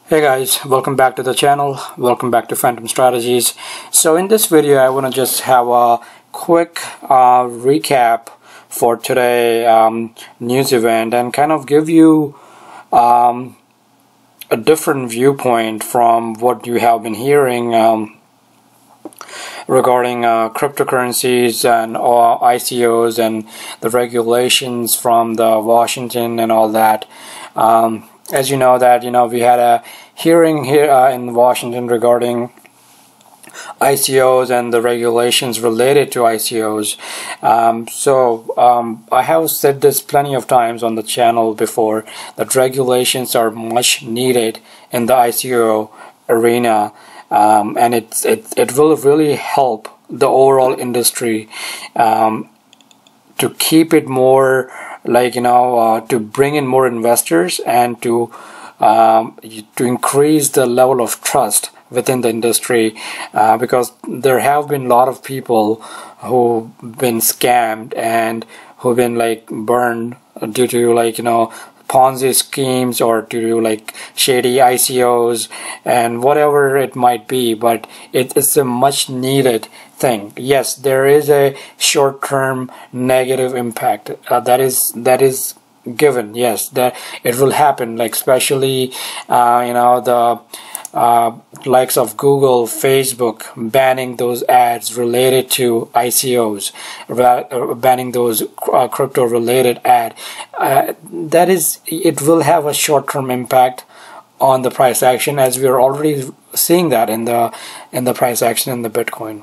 Hey guys, welcome back to the channel. Welcome back to Phantom.Strategies. So in this video I want to just have a quick recap for today news event and kind of give you a different viewpoint from what you have been hearing regarding cryptocurrencies and ICOs and the regulations from the Washington and all that. As you know that we had a hearing here in Washington regarding ICOs and the regulations related to ICOs. I have said this plenty of times on the channel before that regulations are much needed in the ICO arena, and it will really help the overall industry to keep it more to bring in more investors and to increase the level of trust within the industry, because there have been a lot of people who've been scammed and who've been burned due to Ponzi schemes or due to shady ICOs and whatever it might be. But it's a much needed thing. Yes, there is a short-term negative impact that is given. Yes, that it will happen, especially the likes of Google, Facebook banning those ads related to ICOs, banning those crypto related ad. It will have a short-term impact on the price action, as we are already seeing that in the price action in the Bitcoin.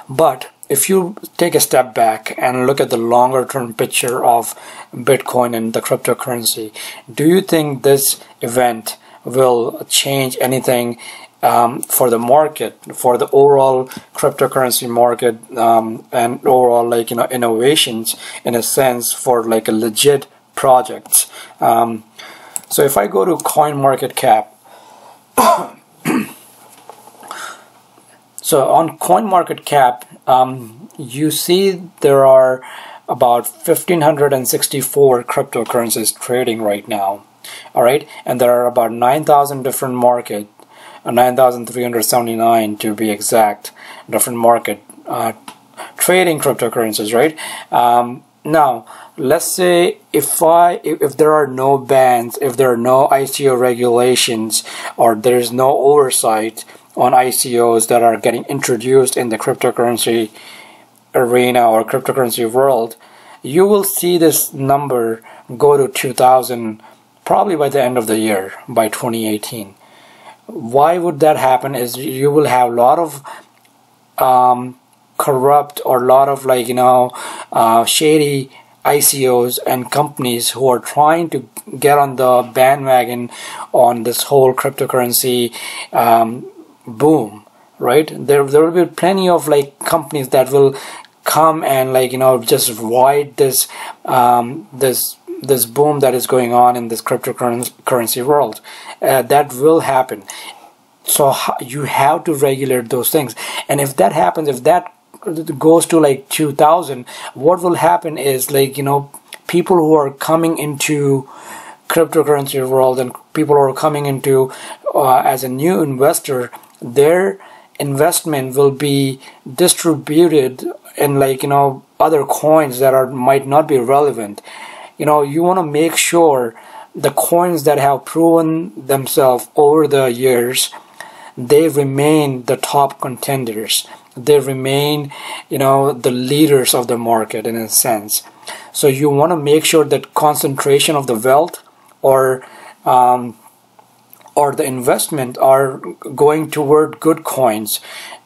But if you take a step back and look at the longer term picture of Bitcoin and the cryptocurrency, do you think this event will change anything for the market, for the overall cryptocurrency market, and overall innovations in a sense for a legit projects? So if I go to CoinMarketCap, so on CoinMarketCap, you see there are about 1,564 cryptocurrencies trading right now. All right, and there are about 9,000 different market, 9,379 to be exact, different market trading cryptocurrencies. Right. Now, let's say if there are no bans, if there are no ICO regulations, or there is no oversight on ICOs that are getting introduced in the cryptocurrency arena or cryptocurrency world, you will see this number go to 2,000 probably by the end of the year, by 2018. Why would that happen? Is you will have a lot of corrupt or a lot of shady ICOs and companies who are trying to get on the bandwagon on this whole cryptocurrency boom, right? There will be plenty of companies that will come and just ride this this boom that is going on in this cryptocurrency world. That will happen. So you have to regulate those things. And if that happens, if that goes to 2,000, what will happen is people who are coming into cryptocurrency world and people who are coming into as a new investor, their investment will be distributed in other coins that might not be relevant. You want to make sure the coins that have proven themselves over the years, they remain the top contenders. They remain, the leaders of the market in a sense. So you want to make sure that concentration of the wealth or the investment are going toward good coins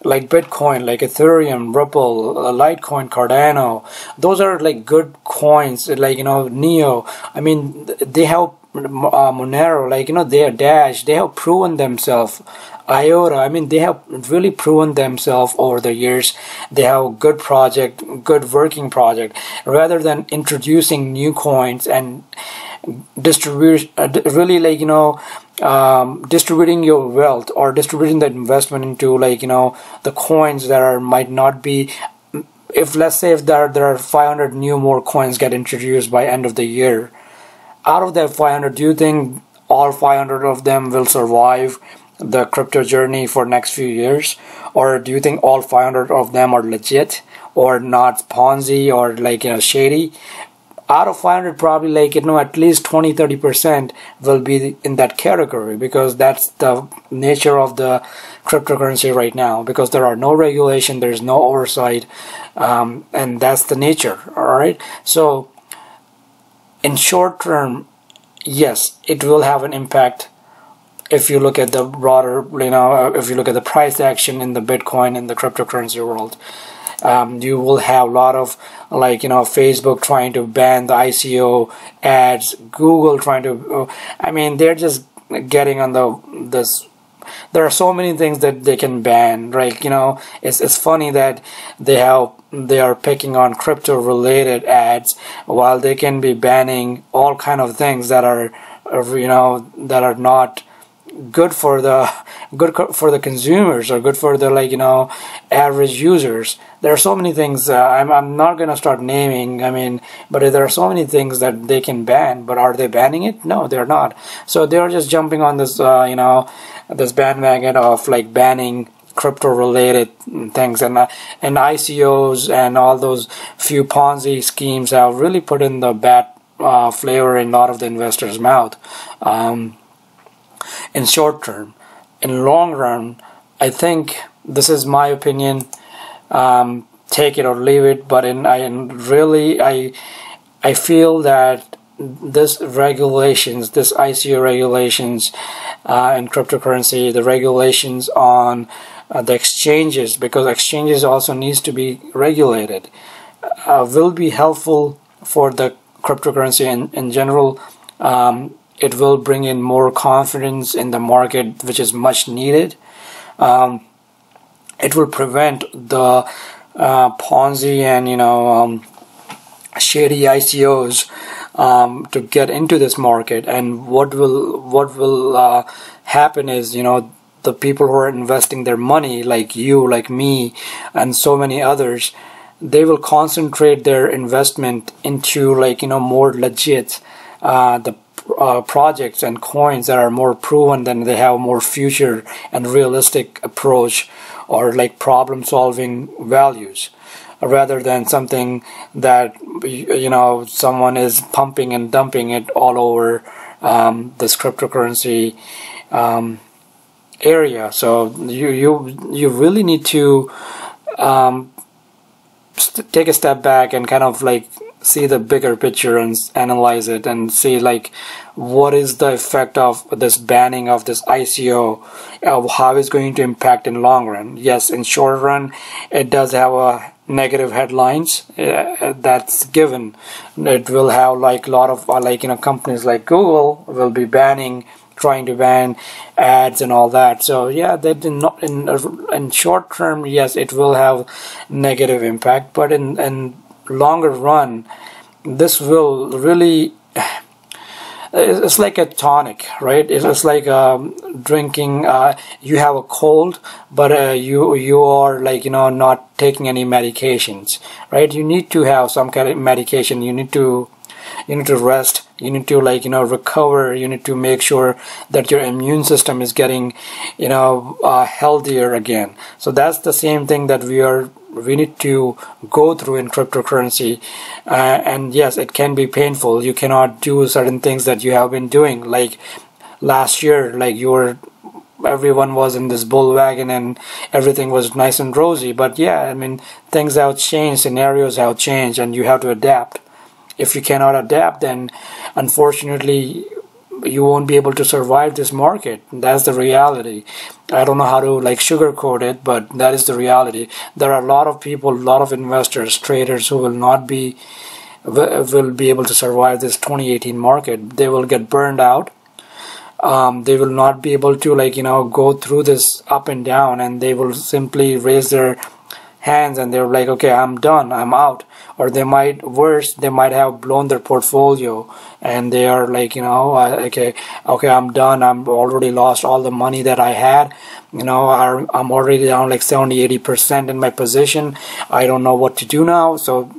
like Bitcoin, like Ethereum, Ripple, Litecoin, Cardano. Those are good coins, Neo. I mean, they have Monero, they are Dash. They have proven themselves. IOTA, I mean, they have really proven themselves over the years. They have good project, good working project. Rather than introducing new coins and distribute, distributing your wealth or distributing the investment into the coins that might not be. If let's say if there are 500 new more coins get introduced by end of the year, out of that 500, do you think all 500 of them will survive the crypto journey for next few years, or do you think all 500 of them are legit or not Ponzi or like shady? Out of 500, probably like at least 20-30% will be in that category, because that's the nature of the cryptocurrency right now, because there are no regulation, there's no oversight, and that's the nature. All right, so in short term, yes, it will have an impact. If you look at the broader, if you look at the price action in the Bitcoin and the cryptocurrency world, you will have a lot of Facebook trying to ban the ICO ads, Google trying to, they're just getting on this. There are so many things that they can ban, right? It's funny that they are picking on crypto related ads while they can be banning all kind of things that are not good for the consumers, or good for the average users. There are so many things. I'm not gonna start naming. But there are so many things that they can ban. But are they banning it? No, they're not. So they're just jumping on this this bandwagon of banning crypto related things, and ICOs and all those few Ponzi schemes have really put in the bad flavor in a lot of the investors' mouth. In short term. In long run, I think, this is my opinion, take it or leave it, but I feel that this ICO regulations in cryptocurrency, the regulations on the exchanges, because exchanges also needs to be regulated, will be helpful for the cryptocurrency in general. It will bring in more confidence in the market, which is much needed. It will prevent the Ponzi and shady ICOs to get into this market. And what will happen is, the people who are investing their money, like you, like me, and so many others, they will concentrate their investment into more legit the projects and coins that are more proven, then they have more future and realistic approach, or problem solving values, rather than something that someone is pumping and dumping it all over this cryptocurrency area. So you really need to take a step back and kind of see the bigger picture and analyze it, and see what is the effect of this banning of this ICO, how it's going to impact in long run. Yes, in short run it does have a negative headlines, that's given. It will have a lot of companies like Google will be trying to ban ads and all that. So yeah, that did not in short term, yes, it will have negative impact, but in longer run, this will really, it's like a tonic, right? It's like drinking, you have a cold, but you are not taking any medications, right? You need to have some kind of medication. You need to rest, you need to recover, you need to make sure that your immune system is getting healthier again. So that's the same thing that we need to go through in cryptocurrency, and yes, it can be painful. You cannot do certain things that you have been doing, like last year, everyone was in this bull wagon and everything was nice and rosy. But yeah, things have changed, scenarios have changed, and you have to adapt. If you cannot adapt, then unfortunately you won't be able to survive this market. That's the reality. I don't know how to sugarcoat it, but that is the reality. There are a lot of people, a lot of investors, traders who will be able to survive this 2018 market. They will get burned out. They will not be able to go through this up and down, and they will simply raise their hands and they're like, okay, I'm done, I'm out. Or they might have blown their portfolio and they are okay, I'm done, I'm already lost all the money that I had, I'm already down 70-80% in my position, I don't know what to do now. So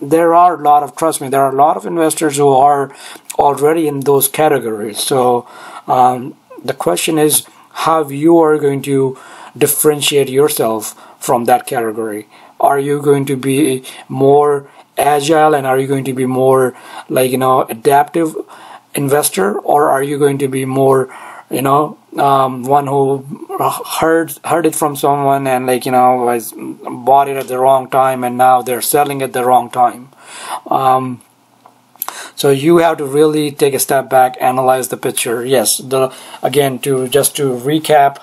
there are a lot of, trust me, there are a lot of investors who are already in those categories. So the question is how you are going to differentiate yourself from that category. Are you going to be more agile, and are you going to be more like, adaptive investor, or are you going to be more, one who heard it from someone and was bought it at the wrong time and now they're selling at the wrong time? So you have to really take a step back, analyze the picture. Yes, again, to recap,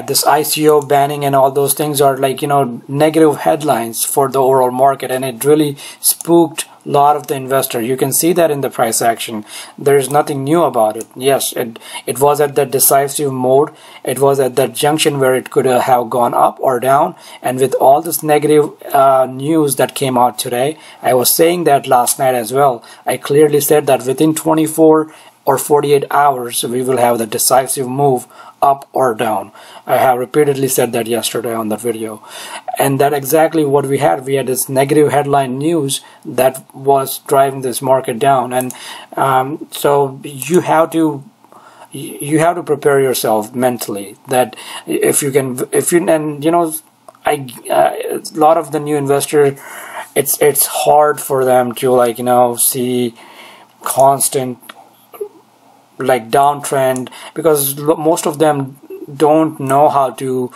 this ICO banning and all those things are negative headlines for the overall market, and it really spooked a lot of the investor. You can see that in the price action. There's nothing new about it. Yes, it was at that decisive mode. It was at that junction where it could have gone up or down, and with all this negative news that came out today, I was saying that last night as well. I clearly said that within 24 or 48 hours we will have the decisive move up or down. I have repeatedly said that yesterday on that video, and that exactly what we had. We had this negative headline news that was driving this market down, and so you have to prepare yourself mentally that a lot of the new investors, it's hard for them to see constant downtrend, because most of them don't know how to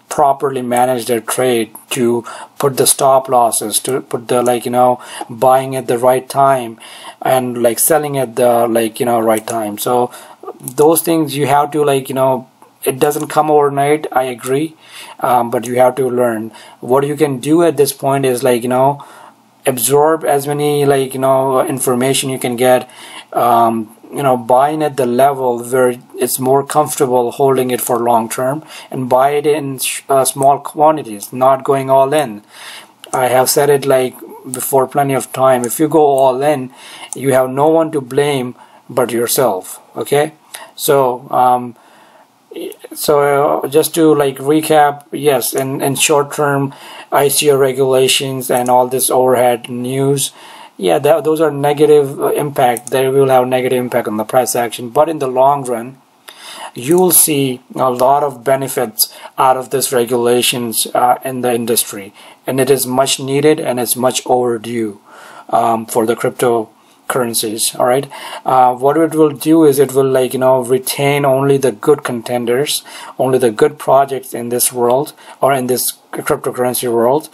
properly manage their trade, to put the stop losses, to put the buying at the right time and selling at the right time. So those things you have to it doesn't come overnight, I agree, but you have to learn. What you can do at this point is absorb as many information you can get, buying at the level where it's more comfortable holding it for long term, and buy it in small quantities, not going all in. I have said it before plenty of time. If you go all in, you have no one to blame but yourself. Okay, so just to recap, yes, in short term, ICO regulations and all this overhead news, yeah, those are negative impact. They will have negative impact on the price action. But in the long run, you will see a lot of benefits out of this regulations in the industry, and it is much needed and it's much overdue for the cryptocurrencies. All right, what it will do is it will retain only the good contenders, only the good projects in this world or in this cryptocurrency world.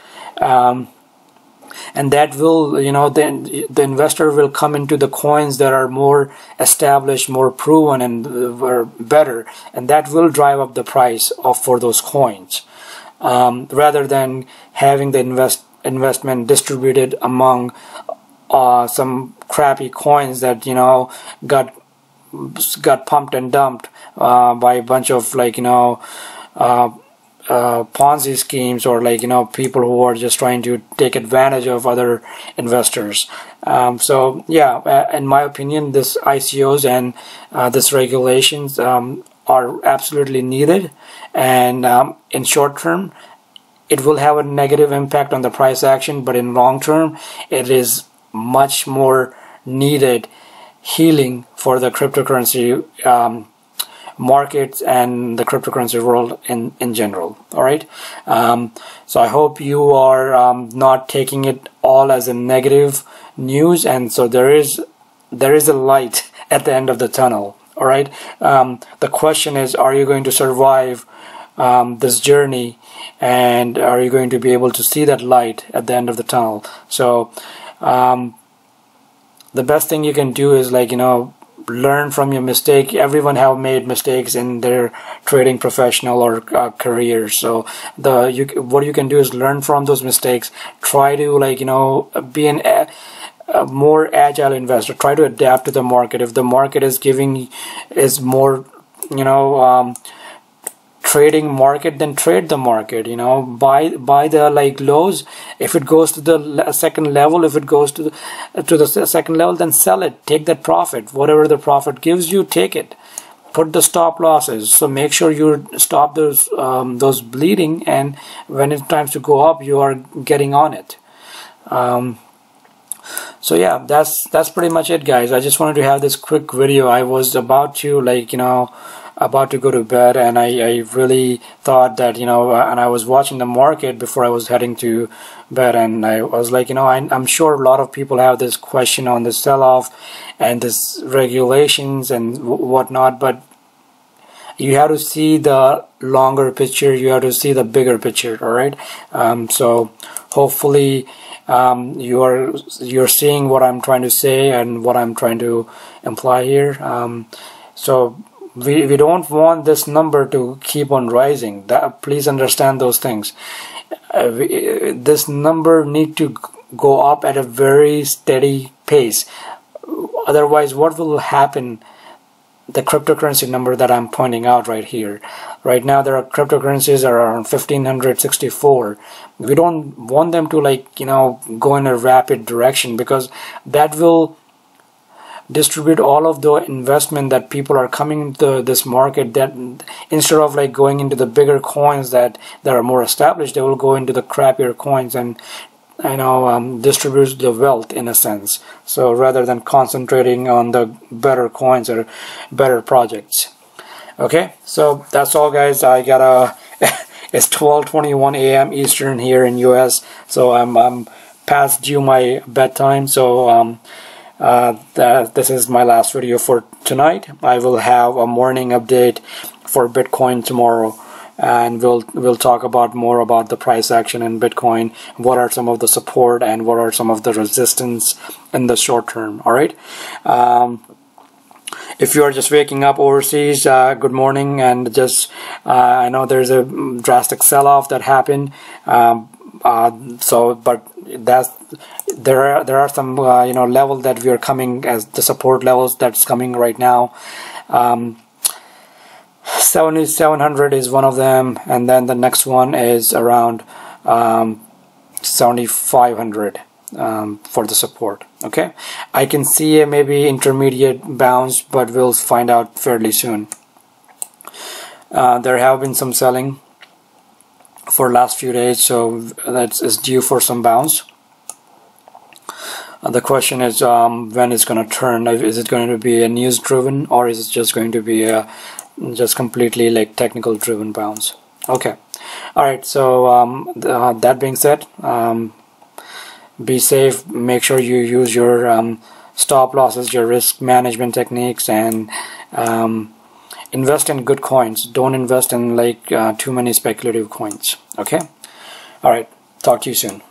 And that will, the investor will come into the coins that are more established, more proven, and were better, and that will drive up the price for those coins, rather than having the investment distributed among some crappy coins that got pumped and dumped by a bunch of Ponzi schemes, or people who are just trying to take advantage of other investors. So yeah, in my opinion, this ICOs and this regulations are absolutely needed, and in short term it will have a negative impact on the price action, but in long term it is much more needed healing for the cryptocurrency markets and the cryptocurrency world in general. All right, so I hope you are not taking it all as a negative news, and so there is a light at the end of the tunnel. All right, the question is, are you going to survive this journey, and are you going to be able to see that light at the end of the tunnel? So the best thing you can do is learn from your mistake. Everyone have made mistakes in their trading professional or careers. So what you can do is learn from those mistakes. Try to be a more agile investor. Try to adapt to the market. If the market is more trading market, then trade the market. Buy the lows. If it goes to the second level, if it goes to the second level, then sell it. Take that profit. Whatever the profit gives you, take it. put the stop losses. So make sure you stop those bleeding, and when it's time to go up, you are getting on it. So yeah, that's pretty much it, guys. I just wanted to have this quick video. I was about to, like, about to go to bed, and I really thought that, and I was watching the market before I was heading to bed, and I was like, I'm sure a lot of people have this question on the sell-off and this regulations and whatnot, but you have to see the longer picture, you have to see the bigger picture. All right, so hopefully you're seeing what I'm trying to say and what I'm trying to imply here. So we don't want this number to keep on rising. Please understand those things. This number need to go up at a very steady pace. Otherwise, what will happen? The cryptocurrency number that I'm pointing out right here. Right now, there are cryptocurrencies around 1564. We don't want them to, like, go in a rapid direction, because that will distribute all of the investment that people are coming into this market, that instead of like going into the bigger coins that are more established, they will go into the crappier coins and distributes the wealth in a sense. So rather than concentrating on the better coins or better projects. Okay, so that's all, guys. I got it's 12:21 a.m. Eastern here in US, so I'm past due my bedtime. So this is my last video for tonight. I will have a morning update for Bitcoin tomorrow, and we'll talk about more about the price action in Bitcoin, what are some of the support and what are some of the resistance in the short term. All right, if you are just waking up overseas, good morning, and just I know there's a drastic sell-off that happened, but there are some level that we are coming as the support levels that's coming right now. 7,700 is one of them, and then the next one is around 7,500 for the support. Okay, I can see a maybe intermediate bounce, but we'll find out fairly soon. There have been some selling for last few days, so that's due for some bounce. The question is when it's going to turn. Is it going to be a news driven, or is it just going to be a just completely like technical driven bounce? Okay, all right, so that being said, be safe, make sure you use your stop losses, your risk management techniques, and invest in good coins. Don't invest in like too many speculative coins. Okay, all right, talk to you soon.